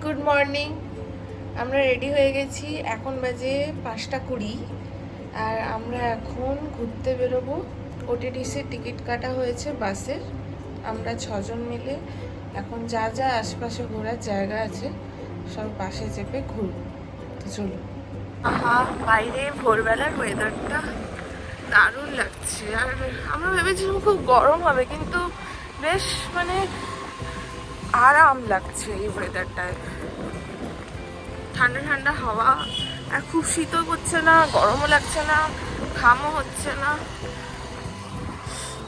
Good morning. আমরা ready হয়ে গেছি, এখন বাজে 5:20 আর আমরা এখন ঘুরতে বেরোবো। ওটিটিসির টিকিট কাটা হয়েছে বাসের। আমরা 6জন মিলে এখন যা যা আশপাশে ঘোরার জায়গা আছে সব বাসে চেপে ঘুরবো। তো চলো। আহা, বাইরে ভোরবেলার ওয়েদারটা দারুণ লাগছে। আর আমরা ভেবেছিলাম খুব গরম হবে, কিন্তু বেশ আরাম লাগছে এই ওয়েদারটায়। ঠান্ডা ঠান্ডা হাওয়া, আর খুব শীতও করছে না, গরমও লাগছে না, ঘামও হচ্ছে না।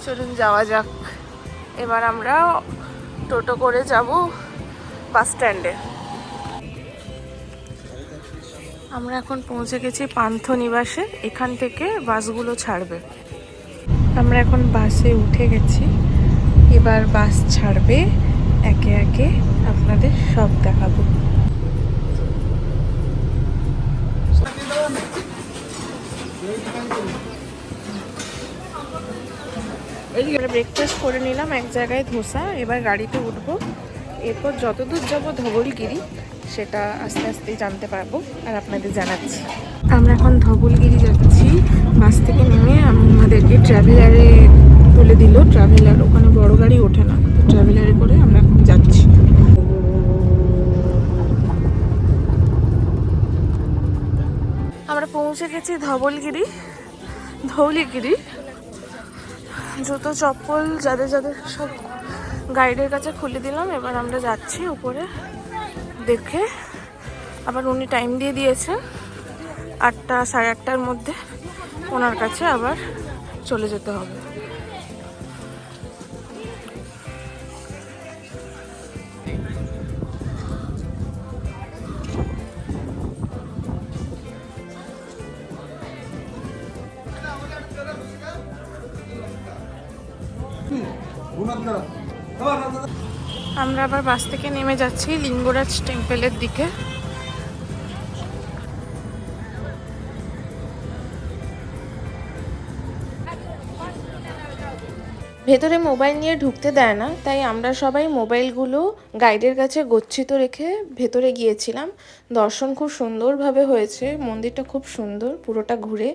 চলুন যাওয়া যাক। এবার আমরা টোটো করে যাব বাস স্ট্যান্ডে। আমরা এখন পৌঁছে গেছি পান্থনিবাসে। এখান থেকে বাসগুলো ছাড়বে। আমরা এখন বাসে উঠে গেছি, এবার বাস ছাড়বে। একে একে আপনাদের সব দেখাবো। ব্রেকফাস্ট করে নিলাম এক জায়গায় ধোসা। এবার গাড়িতে উঠবো, এরপর যতদূর যাবো ধবলগিরি সেটা আস্তে আস্তেই জানতে পারবো আর আপনাদের জানাচ্ছি। আমরা এখন ধবলগিরি যাচ্ছি। বাস থেকে নেমে আমাদেরকে ট্রাভেলারে তুলে দিল। ট্রাভেলার, ওখানে বড় গাড়ি ওঠে না, তো ট্রাভেলারে করে আমরা এখন যাচ্ছি। আমরা পৌঁছে গেছি ধবলগিরি, ধৌলিগিরি। জুতো চপ্পল যাদের যাদের সব গাইডের কাছে খুলে দিলাম। এবার আমরা যাচ্ছি উপরে। দেখে আবার উনি টাইম দিয়ে দিয়েছেন 8টা সাড়ে 8টার মধ্যে ওনার কাছে আবার চলে যেতে হবে। আমরা আবার বাস থেকে নেমে যাচ্ছি লিঙ্গরাজ টেম্পলের দিকে। ভেতরে মোবাইল নিয়ে ঢুকতে দেয় না, তাই আমরা সবাই মোবাইলগুলো গাইডের কাছে গচ্ছিত রেখে ভেতরে গিয়েছিলাম। দর্শন খুব সুন্দরভাবে হয়েছে, মন্দিরটা খুব সুন্দর, পুরোটা ঘুরে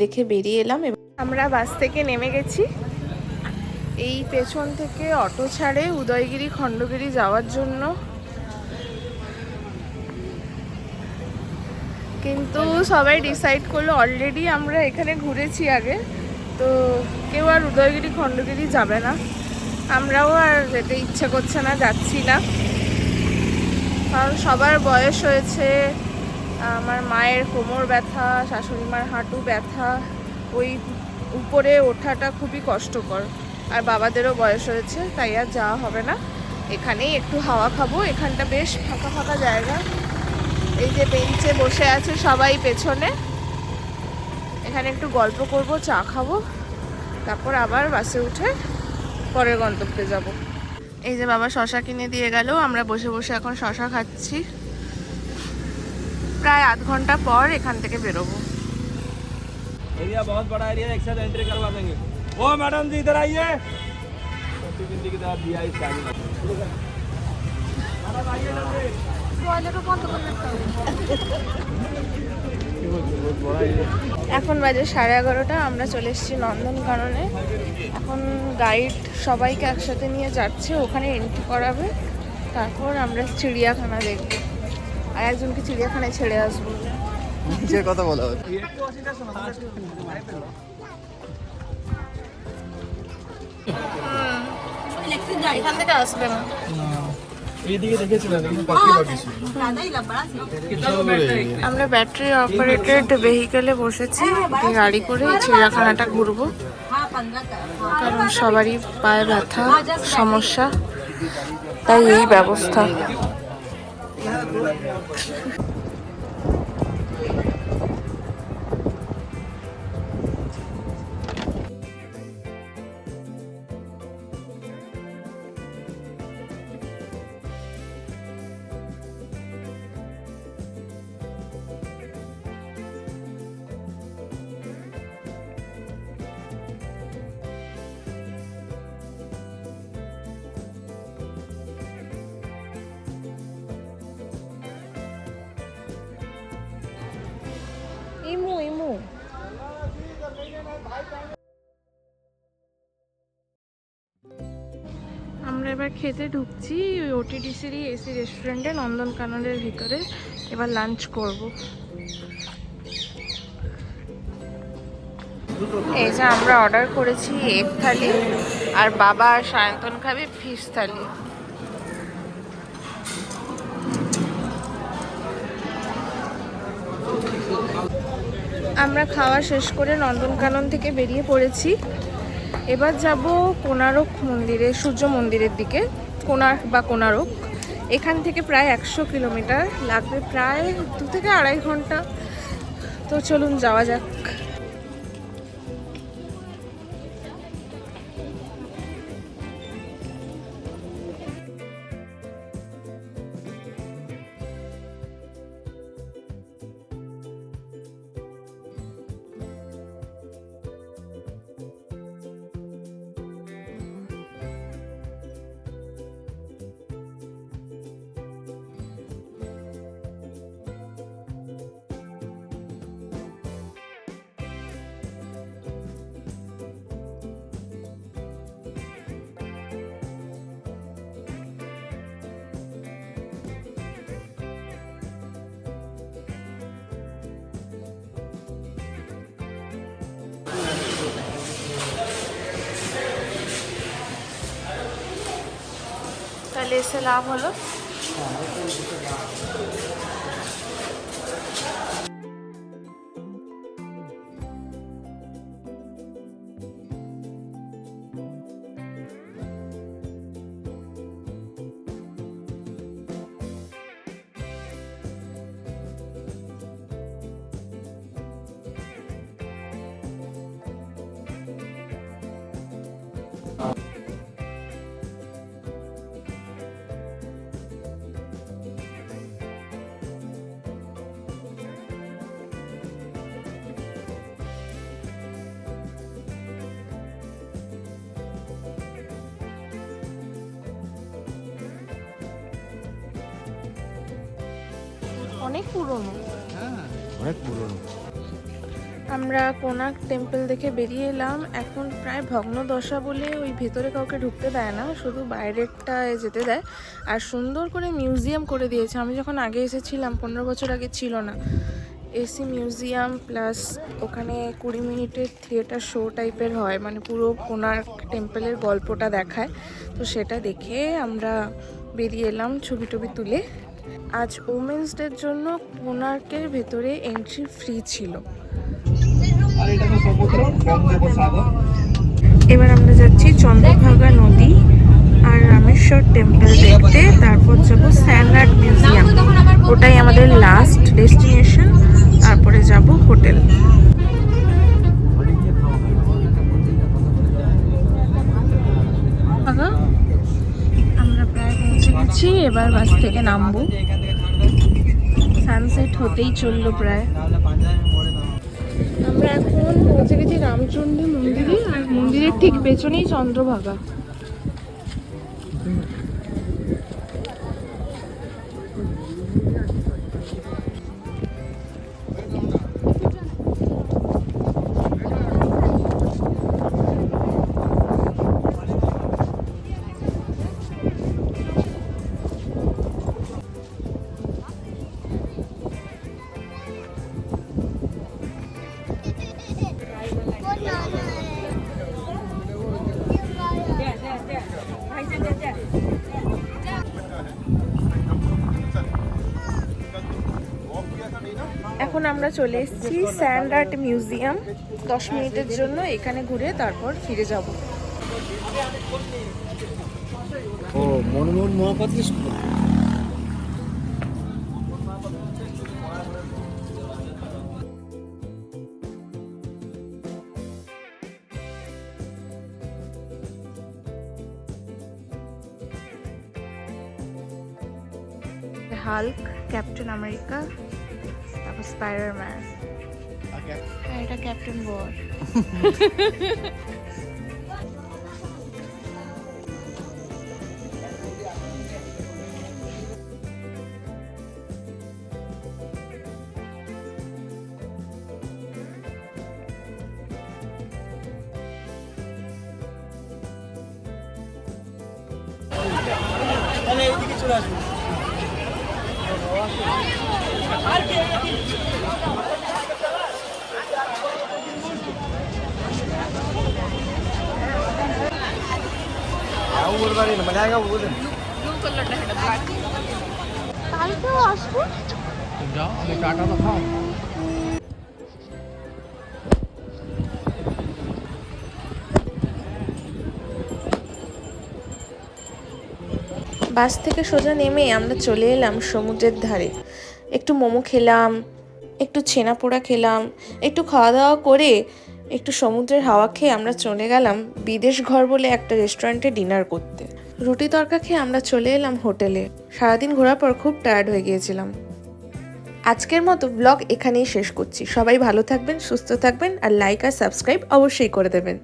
দেখে বেরিয়ে এলাম। আমরা বাস থেকে নেমে গেছি। এই পেছন থেকে অটো ছাড়ে উদয়গিরি খণ্ডগিরি যাওয়ার জন্য, কিন্তু সবাই ডিসাইড করলো অলরেডি আমরা এখানে ঘুরেছি আগে, তো কেউ আর উদয়গিরি খণ্ডগিরি যাবে না। আমরাও আর যেতে ইচ্ছে করছে না, যাচ্ছি না, কারণ সবার বয়স হয়েছে। আমার মায়ের কোমর ব্যথা, শাশুড়ি মার হাঁটু ব্যথা, ওই উপরে ওঠাটা খুবই কষ্টকর, আর বাবাদেরও বয়স হয়েছে, তাই আর যাওয়া হবে না। এখানেই একটু হাওয়া খাবো। এখানটা বেশ ফাঁকা ফাঁকা জায়গা। এই যে বেঞ্চে বসে আছে সবাই পেছনে, এখানে একটু গল্প করব, চা খাবো, তারপর আবার বাসে উঠে পরের গন্তব্যে যাব। এই যে বাবা শশা কিনে দিয়ে গেল, আমরা বসে বসে এখন শশা খাচ্ছি। প্রায় আধ ঘন্টা পর এখান থেকে বেরোবো। एरिया बहुत बड़ा एरिया, एक साथ एंट्री करवा देंगे। ओ मैडम जी इधर आइए। छोटी बिंदी की तरफ दिया इसका आगे। मैडम आइए जल्दी। বয়লারও বন্ধ করে রাখতে হবে। এখন বাজে 11:30। আমরা চলে এসেছি নন্দনকাননে। এখন গাইড সবাইকে একসাথে নিয়ে যাচ্ছে, ওখানে এন্ট্রি করাবে, তারপর আমরা চিড়িয়াখানা দেখব, আর একজনকে চিড়িয়াখানায় ছেড়ে আসবো। নিচের কথা বলা হয়। এখান থেকে আসবে না। আমরা ব্যাটারি অপারেটেড ভেহিকেলে বসেছি, গাড়ি করে চিড়িয়াখানাটা ঘুরবো, কারণ সবারই পায়ে ব্যথা সমস্যা, তাই এই ব্যবস্থা। ইমু ইমু। আমরা এবার খেতে ঢুকছি ওই ওটিডিসিরই এসি রেস্টুরেন্টে নন্দনকাননের ভিতরে। এবার লাঞ্চ করব। এই যে আমরা অর্ডার করেছি এগ থালি, আর বাবা আর সায়ন্তন খাবে ফিশ থালি। আমরা খাওয়া শেষ করে নন্দনকানন থেকে বেরিয়ে পড়েছি। এবার যাব কোণারক মন্দিরে, সূর্য মন্দিরের দিকে। কোণারক এখান থেকে প্রায় 100 কিলোমিটার, লাগবে প্রায় 2 থেকে 2.5 ঘন্টা। তো চলুন যাওয়া যাক। তাহলে এসে লাভ হলো। অনেক পুরনো। অনেক পুরনো। আমরা কোনার্ক টেম্পল দেখে বেরিয়ে এলাম। এখন প্রায় ভগ্ন দশা বলে ওই ভেতরে কাউকে ঢুকতে দেয় না, শুধু বাইরেরটায় যেতে দেয়। আর সুন্দর করে মিউজিয়াম করে দিয়েছে। আমি যখন আগে এসেছিলাম 15 বছর আগে ছিল না। এসি মিউজিয়াম প্লাস ওখানে 20 মিনিটের থিয়েটার শো টাইপের হয়, মানে পুরো কোনার্ক টেম্পলের গল্পটা দেখায়। তো সেটা দেখে আমরা বেরিয়ে এলাম ছবি টবি তুলে। আজ ওমেন্স ডের জন্য কোনার্কের ভেতরে এন্ট্রি ফ্রি ছিল। এবার আমরা যাচ্ছি চন্দ্রভাগা নদী আর রামেশ্বর টেম্পল দেখতে, তারপর যাব স্যান্ড আর্ট মিউজিয়াম, ওটাই আমাদের লাস্ট ডেস্টিনেশন। তারপরে যাব হোটেল। আমরা প্রায় পৌঁছে গেছি, এবার বাস থেকে নামবো। সানসেট হতেই চললো প্রায়। আমরা এখন পৌঁছে গেছি রামচন্ডী মন্দিরে, আর মন্দিরের ঠিক পেছনেই চন্দ্রভাগা। এখন আমরা চলে এসেছি স্যান্ড আর্ট মিউজিয়াম। 10 মিনিটের জন্য এখানে ঘুরে তারপর ফিরে যাব। ও Manmohan Mahapatra school. Hulk, Captain America, তারপর স্পাইডারম্যান, আর এটা ক্যাপ্টেন বর। কালকেও আসবো। যাও আমি টাটা তো খাও। বাস থেকে সোজা নেমে আমরা চলে এলাম সমুদ্রের ধারে। একটু মোমো খেলাম, একটু ছেনা পোড়া খেলাম, একটু খাওয়া দাওয়া করে একটু সমুদ্রের হাওয়া খেয়ে আমরা চলে গেলাম বিদেশ ঘর বলে একটা রেস্টুরেন্টে ডিনার করতে। রুটি তরকা খেয়ে আমরা চলে এলাম হোটেলে। সারাদিন ঘোরার পর খুব টায়ার্ড হয়ে গিয়েছিলাম। আজকের মতো ব্লগ এখানেই শেষ করছি। সবাই ভালো থাকবেন, সুস্থ থাকবেন, আর লাইক আর সাবস্ক্রাইব অবশ্যই করে দেবেন।